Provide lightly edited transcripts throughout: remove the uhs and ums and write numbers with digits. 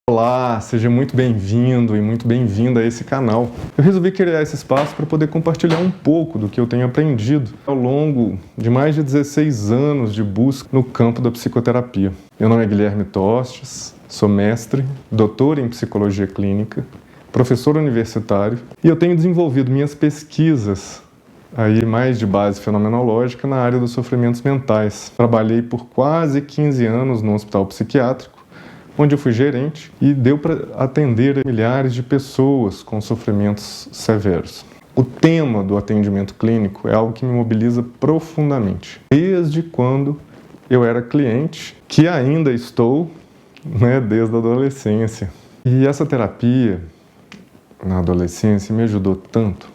Olá, seja muito bem-vindo e muito bem-vinda a esse canal. Eu resolvi criar esse espaço para poder compartilhar um pouco do que eu tenho aprendido ao longo de mais de 16 anos de busca no campo da psicoterapia. Meu nome é Guilherme Tostes, sou mestre, doutor em psicologia clínica, professor universitário e eu tenho desenvolvido minhas pesquisas aí mais de base fenomenológica na área dos sofrimentos mentais. Trabalhei por quase 15 anos no hospital psiquiátrico, onde eu fui gerente e deu para atender milhares de pessoas com sofrimentos severos. O tema do atendimento clínico é algo que me mobiliza profundamente, desde quando eu era cliente, que ainda estou, desde a adolescência. E essa terapia na adolescência me ajudou tanto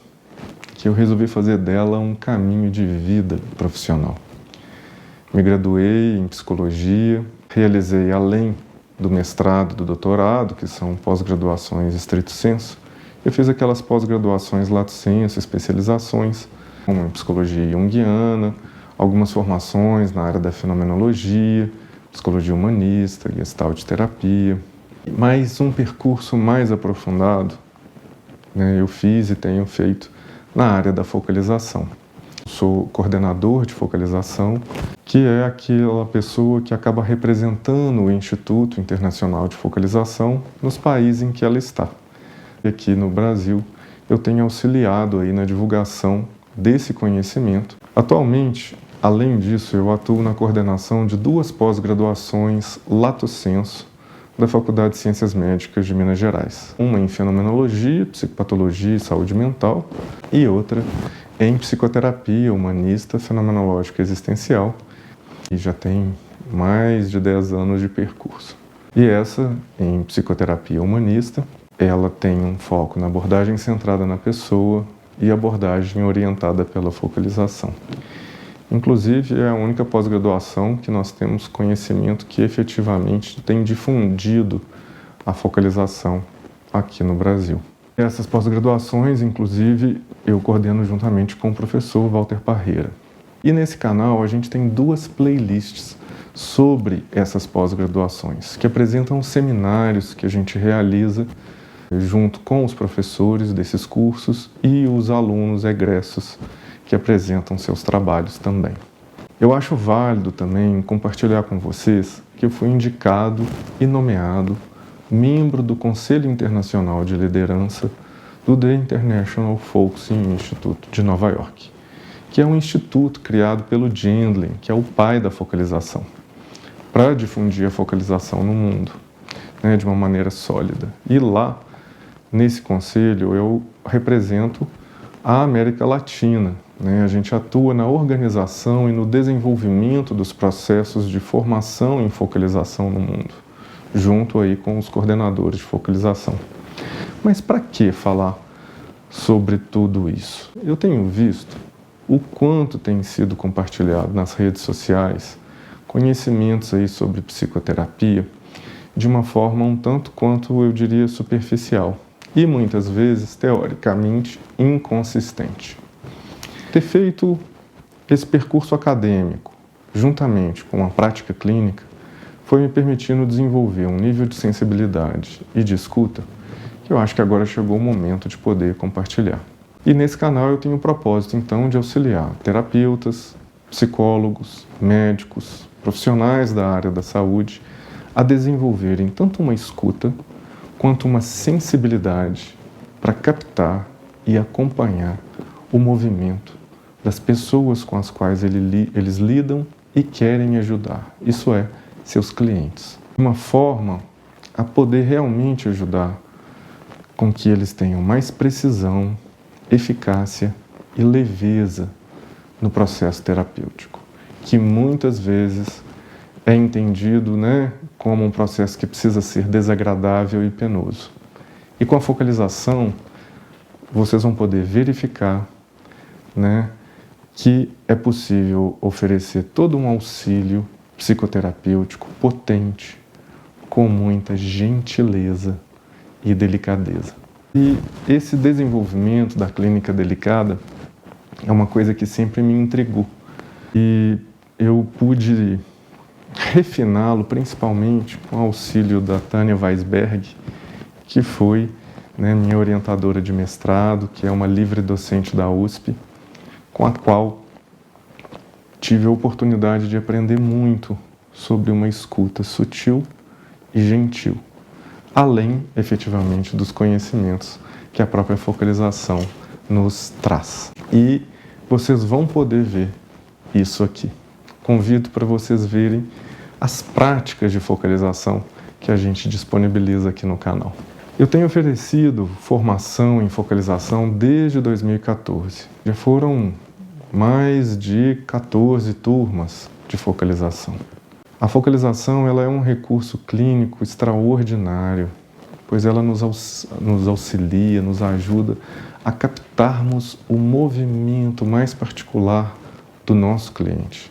que eu resolvi fazer dela um caminho de vida profissional. Me graduei em psicologia, realizei além do mestrado, do doutorado, que são pós-graduações estrito sensu, eu fiz aquelas pós-graduações lato sensu, especializações, como em psicologia junguiana, algumas formações na área da fenomenologia, psicologia humanista, gestalt terapia. Mas um percurso mais aprofundado, eu fiz e tenho feito na área da focalização. Sou coordenador de focalização, que é aquela pessoa que acaba representando o Instituto Internacional de Focalização nos países em que ela está. E aqui no Brasil, eu tenho auxiliado aí na divulgação desse conhecimento. Atualmente, além disso, eu atuo na coordenação de 2 pós-graduações lato sensu da Faculdade de Ciências Médicas de Minas Gerais. Uma em Fenomenologia, Psicopatologia e Saúde Mental e outra em Psicoterapia Humanista, Fenomenológica e Existencial, e já tem mais de 10 anos de percurso. E essa, em Psicoterapia Humanista, ela tem um foco na abordagem centrada na pessoa e abordagem orientada pela focalização. Inclusive, é a única pós-graduação que nós temos conhecimento que efetivamente tem difundido a focalização aqui no Brasil. Essas pós-graduações, inclusive, eu coordeno juntamente com o professor Walter Parreira. E nesse canal a gente tem 2 playlists sobre essas pós-graduações, que apresentam seminários que a gente realiza junto com os professores desses cursos e os alunos egressos que apresentam seus trabalhos também. Eu acho válido também compartilhar com vocês que eu fui indicado e nomeado membro do Conselho Internacional de Liderança do The International Focusing Institute de Nova York, que é um instituto criado pelo Gendlin, que é o pai da focalização, para difundir a focalização no mundo, de uma maneira sólida. E lá, nesse conselho, eu represento a América Latina. A gente atua na organização e no desenvolvimento dos processos de formação em focalização no mundo, junto aí com os coordenadores de focalização. Mas para que falar sobre tudo isso? Eu tenho visto o quanto tem sido compartilhado nas redes sociais conhecimentos aí sobre psicoterapia de uma forma um tanto quanto, eu diria, superficial e muitas vezes, teoricamente, inconsistente. Ter feito esse percurso acadêmico, juntamente com a prática clínica, foi me permitindo desenvolver um nível de sensibilidade e de escuta que eu acho que agora chegou o momento de poder compartilhar. E nesse canal eu tenho o propósito, então, de auxiliar terapeutas, psicólogos, médicos, profissionais da área da saúde a desenvolverem tanto uma escuta quanto uma sensibilidade para captar e acompanhar o movimento das pessoas com as quais eles lidam e querem ajudar, isso é, seus clientes. Uma forma a poder realmente ajudar com que eles tenham mais precisão, eficácia e leveza no processo terapêutico, que muitas vezes é entendido como um processo que precisa ser desagradável e penoso. E com a focalização, vocês vão poder verificar que é possível oferecer todo um auxílio psicoterapêutico potente, com muita gentileza e delicadeza. E esse desenvolvimento da clínica delicada é uma coisa que sempre me intrigou. E eu pude refiná-lo, principalmente com o auxílio da Tânia Weisberg, que foi, né, minha orientadora de mestrado, que é uma livre docente da USP, com a qual tive a oportunidade de aprender muito sobre uma escuta sutil e gentil, além, efetivamente, dos conhecimentos que a própria focalização nos traz. E vocês vão poder ver isso aqui. Convido para vocês verem as práticas de focalização que a gente disponibiliza aqui no canal. Eu tenho oferecido formação em focalização desde 2014. Já foram mais de 14 turmas de focalização. A focalização ela é um recurso clínico extraordinário, pois ela nos auxilia, nos ajuda a captarmos o movimento mais particular do nosso cliente,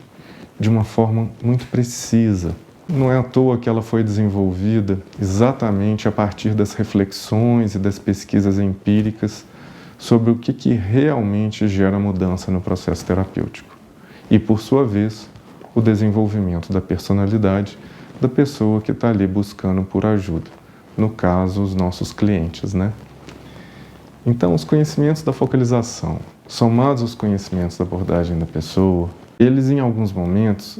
de uma forma muito precisa. Não é à toa que ela foi desenvolvida exatamente a partir das reflexões e das pesquisas empíricas sobre o que realmente gera mudança no processo terapêutico e, por sua vez, o desenvolvimento da personalidade da pessoa que está ali buscando por ajuda, no caso, os nossos clientes, né? Então, os conhecimentos da focalização, somados aos conhecimentos da abordagem da pessoa, eles, em alguns momentos,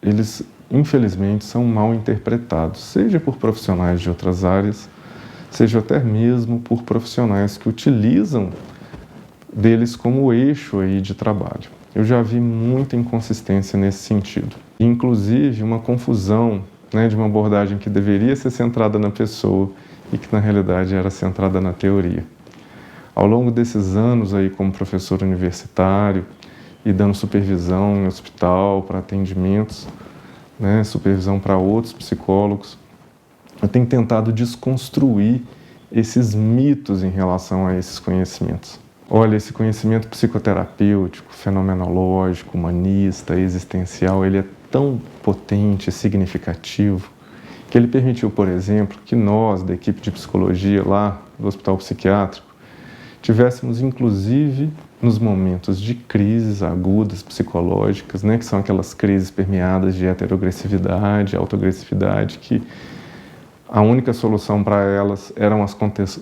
eles, infelizmente, são mal interpretados, seja por profissionais de outras áreas, seja até mesmo por profissionais que utilizam deles como eixo aí de trabalho. Eu já vi muita inconsistência nesse sentido. Inclusive uma confusão, né, de uma abordagem que deveria ser centrada na pessoa e que na realidade era centrada na teoria. Ao longo desses anos aí como professor universitário e dando supervisão em hospital para atendimentos, né, supervisão para outros psicólogos, eu tenho tentado desconstruir esses mitos em relação a esses conhecimentos. Olha, esse conhecimento psicoterapêutico, fenomenológico, humanista, existencial, ele é tão potente e significativo que ele permitiu, por exemplo, que nós, da equipe de psicologia lá do Hospital Psiquiátrico, tivéssemos, inclusive, nos momentos de crises agudas psicológicas, né, que são aquelas crises permeadas de heteroagressividade, autoagressividade, que a única solução para elas eram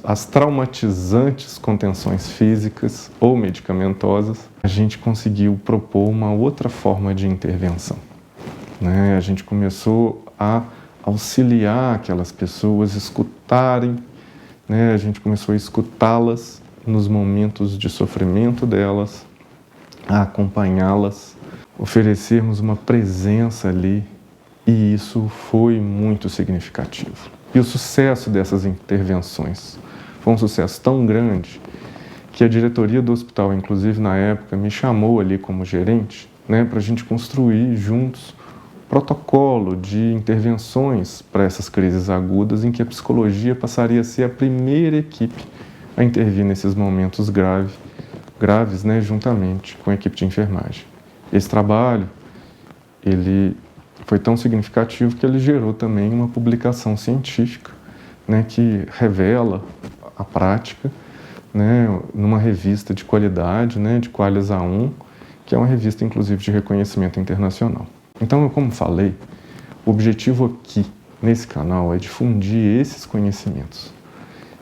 as traumatizantes contenções físicas ou medicamentosas. A gente conseguiu propor uma outra forma de intervenção, né? A gente começou a auxiliar aquelas pessoas, escutarem, né? A gente começou a escutá-las nos momentos de sofrimento delas, a acompanhá-las, oferecermos uma presença ali, e isso foi muito significativo. E o sucesso dessas intervenções foi um sucesso tão grande que a diretoria do hospital, inclusive na época, me chamou ali como gerente, né, para a gente construir juntos protocolo de intervenções para essas crises agudas, em que a psicologia passaria a ser a primeira equipe a intervir nesses momentos graves, né, juntamente com a equipe de enfermagem. Esse trabalho, ele foi tão significativo que ele gerou também uma publicação científica, né, que revela a prática, né, numa revista de qualidade, né, de Qualis A1, que é uma revista, inclusive, de reconhecimento internacional. Então, como falei, o objetivo aqui, nesse canal, é difundir esses conhecimentos,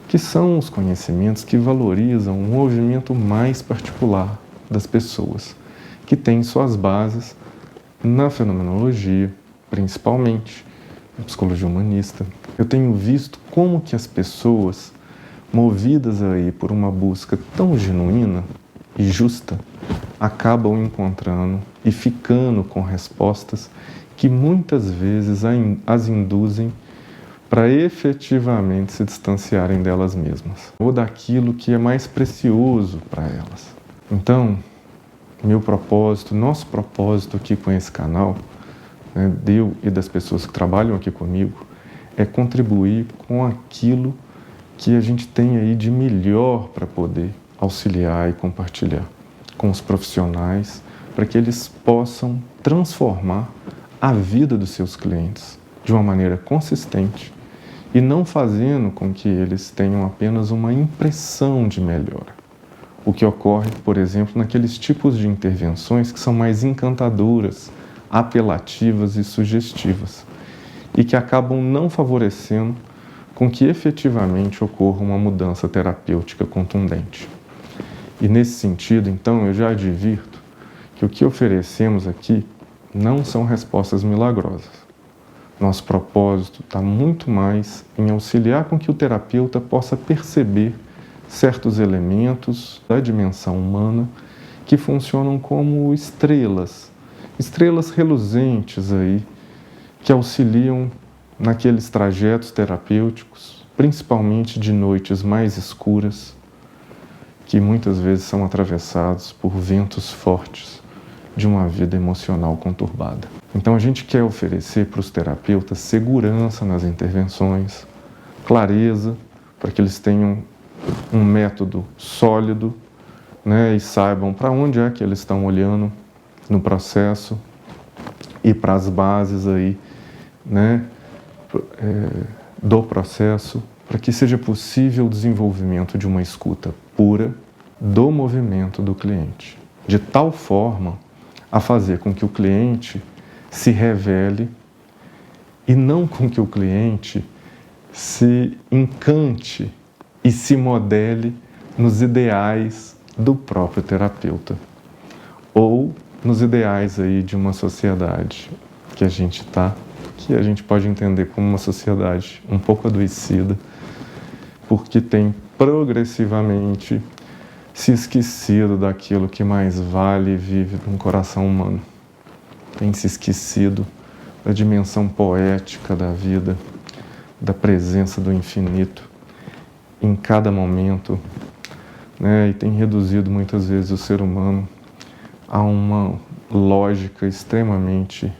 que são os conhecimentos que valorizam o movimento mais particular das pessoas, que tem suas bases na fenomenologia, principalmente, na psicologia humanista. Eu tenho visto como que as pessoas, movidas aí por uma busca tão genuína e justa, acabam encontrando e ficando com respostas que muitas vezes as induzem para efetivamente se distanciarem delas mesmas, ou daquilo que é mais precioso para elas. Então, meu propósito, nosso propósito aqui com esse canal, né, eu e das pessoas que trabalham aqui comigo, é contribuir com aquilo que a gente tem aí de melhor para poder auxiliar e compartilhar com os profissionais, para que eles possam transformar a vida dos seus clientes de uma maneira consistente e não fazendo com que eles tenham apenas uma impressão de melhora. O que ocorre, por exemplo, naqueles tipos de intervenções que são mais encantadoras apelativas e sugestivas, e que acabam não favorecendo com que efetivamente ocorra uma mudança terapêutica contundente. E nesse sentido, então, eu já advirto que o que oferecemos aqui não são respostas milagrosas. Nosso propósito está muito mais em auxiliar com que o terapeuta possa perceber certos elementos da dimensão humana que funcionam como estrelas reluzentes aí, que auxiliam naqueles trajetos terapêuticos, principalmente de noites mais escuras, que muitas vezes são atravessados por ventos fortes de uma vida emocional conturbada. Então a gente quer oferecer para os terapeutas segurança nas intervenções, clareza, para que eles tenham um método sólido, né, e saibam para onde é que eles estão olhando no processo e para as bases aí, né, do processo, para que seja possível o desenvolvimento de uma escuta pura do movimento do cliente, de tal forma a fazer com que o cliente se revele e não com que o cliente se encante e se modele nos ideais do próprio terapeuta ou nos ideais aí de uma sociedade que a gente pode entender como uma sociedade um pouco adoecida, porque tem progressivamente se esquecido daquilo que mais vale e vive num coração humano. Tem se esquecido da dimensão poética da vida, da presença do infinito em cada momento, né? E tem reduzido muitas vezes o ser humano a uma lógica extremamente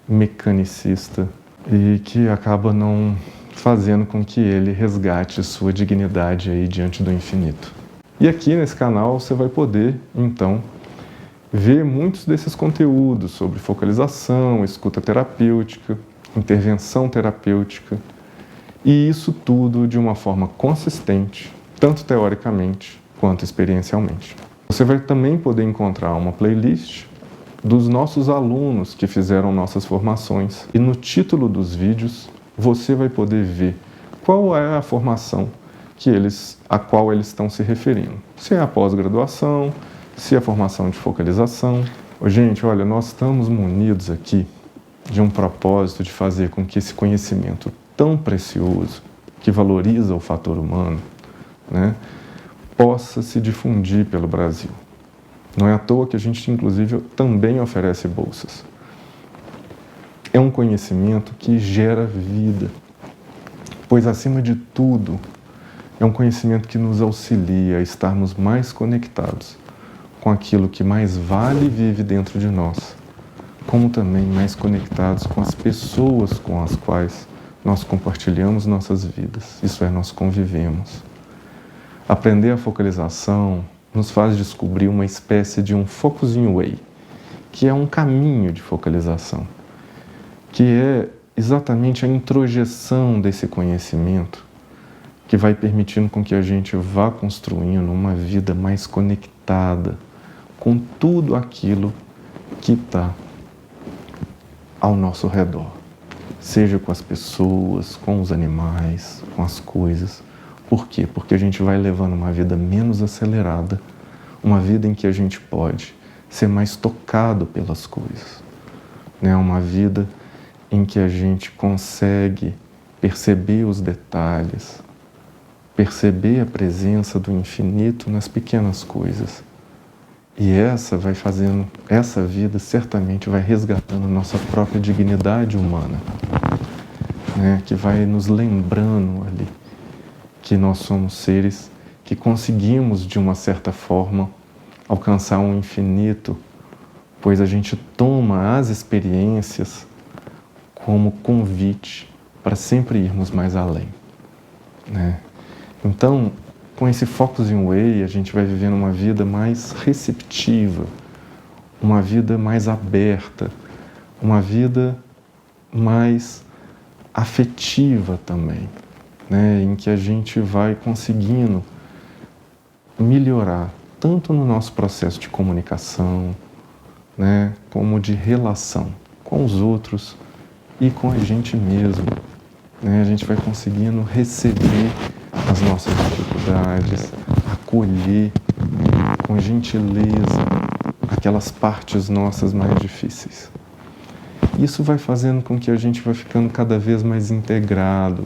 mecanicista e que acaba não fazendo com que ele resgate sua dignidade aí diante do infinito. E aqui nesse canal você vai poder, então, ver muitos desses conteúdos sobre focalização, escuta terapêutica, intervenção terapêutica, e isso tudo de uma forma consistente, tanto teoricamente quanto experiencialmente. Você vai também poder encontrar uma playlist dos nossos alunos que fizeram nossas formações, e no título dos vídeos você vai poder ver qual é a formação a qual eles estão se referindo. Se é a pós-graduação, se é a formação de focalização. Gente, olha, nós estamos munidos aqui de um propósito de fazer com que esse conhecimento tão precioso, que valoriza o fator humano, né, possa se difundir pelo Brasil. Não é à toa que a gente, inclusive, também oferece bolsas. É um conhecimento que gera vida, pois, acima de tudo, é um conhecimento que nos auxilia a estarmos mais conectados com aquilo que mais vale e vive dentro de nós, como também mais conectados com as pessoas com as quais nós compartilhamos nossas vidas, isso é, nós convivemos. Aprender a focalização nos faz descobrir uma espécie de um Focusing Way, que é um caminho de focalização, que é exatamente a introjeção desse conhecimento que vai permitindo com que a gente vá construindo uma vida mais conectada com tudo aquilo que está ao nosso redor, seja com as pessoas, com os animais, com as coisas. Por quê? Porque a gente vai levando uma vida menos acelerada, uma vida em que a gente pode ser mais tocado pelas coisas, né? Uma vida em que a gente consegue perceber os detalhes, perceber a presença do infinito nas pequenas coisas. E essa vida certamente vai resgatando nossa própria dignidade humana, né? Que vai nos lembrando ali que nós somos seres que conseguimos, de uma certa forma, alcançar um infinito, pois a gente toma as experiências como convite para sempre irmos mais além, né? Então, com esse Focusing Way, a gente vai vivendo uma vida mais receptiva, uma vida mais aberta, uma vida mais afetiva também, né? Em que a gente vai conseguindo melhorar tanto no nosso processo de comunicação, né, como de relação. com os outros e com a gente mesmo, né? A gente vai conseguindo receber as nossas dificuldades, acolher com gentileza aquelas partes nossas mais difíceis. Isso vai fazendo com que a gente vá ficando cada vez mais integrado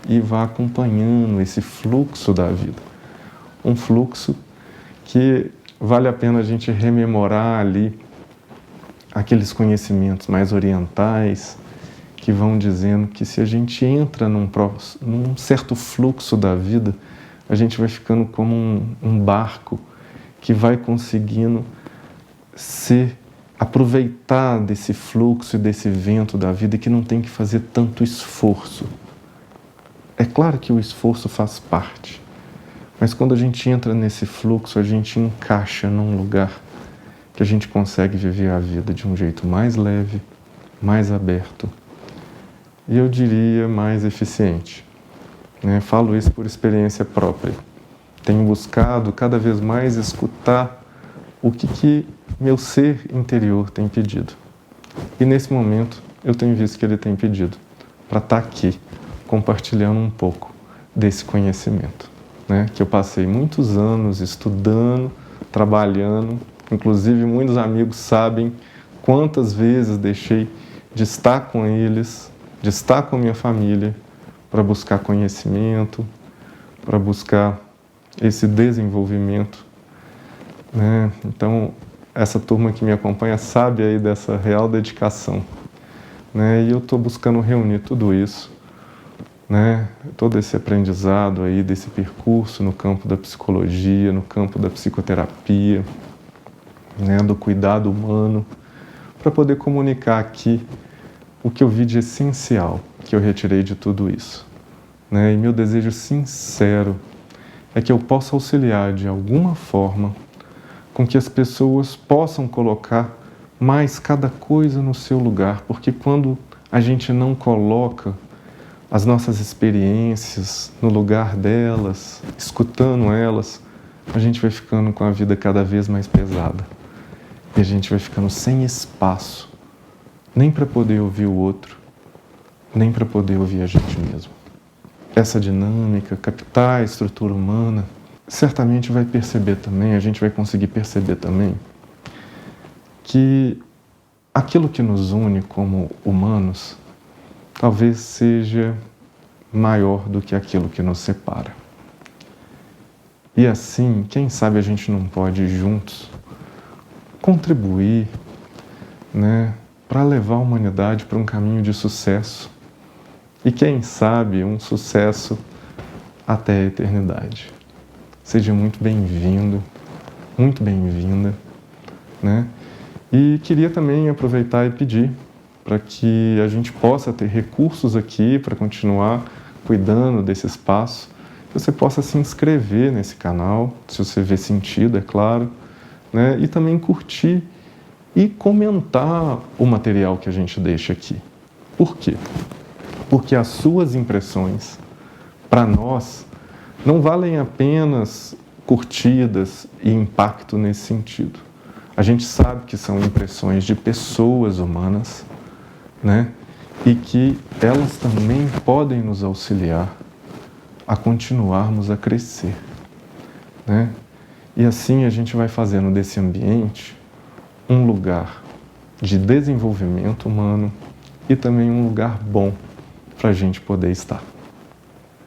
e vá acompanhando esse fluxo da vida. Um fluxo que vale a pena a gente rememorar ali aqueles conhecimentos mais orientais que vão dizendo que se a gente entra num certo fluxo da vida, a gente vai ficando como um barco que vai conseguindo aproveitar desse fluxo e desse vento da vida e que não tem que fazer tanto esforço. É claro que o esforço faz parte, mas quando a gente entra nesse fluxo, a gente encaixa num lugar que a gente consegue viver a vida de um jeito mais leve, mais aberto e eu diria mais eficiente, né? Falo isso por experiência própria. Tenho buscado cada vez mais escutar o que meu ser interior tem pedido. E nesse momento eu tenho visto que ele tem pedido para estar aqui compartilhando um pouco desse conhecimento, né? Que eu passei muitos anos estudando, trabalhando, inclusive muitos amigos sabem quantas vezes deixei de estar com eles, de estar com minha família para buscar conhecimento, para buscar esse desenvolvimento, né? Então, essa turma que me acompanha sabe aí dessa real dedicação, né? E eu estou buscando reunir tudo isso, né? Todo esse aprendizado aí, desse percurso no campo da psicologia, no campo da psicoterapia, né? Do cuidado humano, para poder comunicar aqui o que eu vi de essencial, que eu retirei de tudo isso, né? E meu desejo sincero é que eu possa auxiliar de alguma forma com que as pessoas possam colocar mais cada coisa no seu lugar, porque quando a gente não coloca as nossas experiências no lugar delas, escutando elas, a gente vai ficando com a vida cada vez mais pesada. E a gente vai ficando sem espaço, nem para poder ouvir o outro, nem para poder ouvir a gente mesmo. Essa dinâmica, captar a estrutura humana, certamente vai perceber também, a gente vai conseguir perceber também, que aquilo que nos une como humanos talvez seja maior do que aquilo que nos separa. E assim, quem sabe a gente não pode juntos contribuir, né, para levar a humanidade para um caminho de sucesso. E quem sabe um sucesso até a eternidade. Seja muito bem-vindo, muito bem-vinda, né? E queria também aproveitar e pedir para que a gente possa ter recursos aqui para continuar cuidando desse espaço. Que você possa se inscrever nesse canal, se você vê sentido, é claro, né? E também curtir e comentar o material que a gente deixa aqui. Por quê? Porque as suas impressões, para nós, não valem apenas curtidas e impacto nesse sentido. A gente sabe que são impressões de pessoas humanas, né? E que elas também podem nos auxiliar a continuarmos a crescer, né? E assim a gente vai fazendo desse ambiente um lugar de desenvolvimento humano e também um lugar bom para a gente poder estar.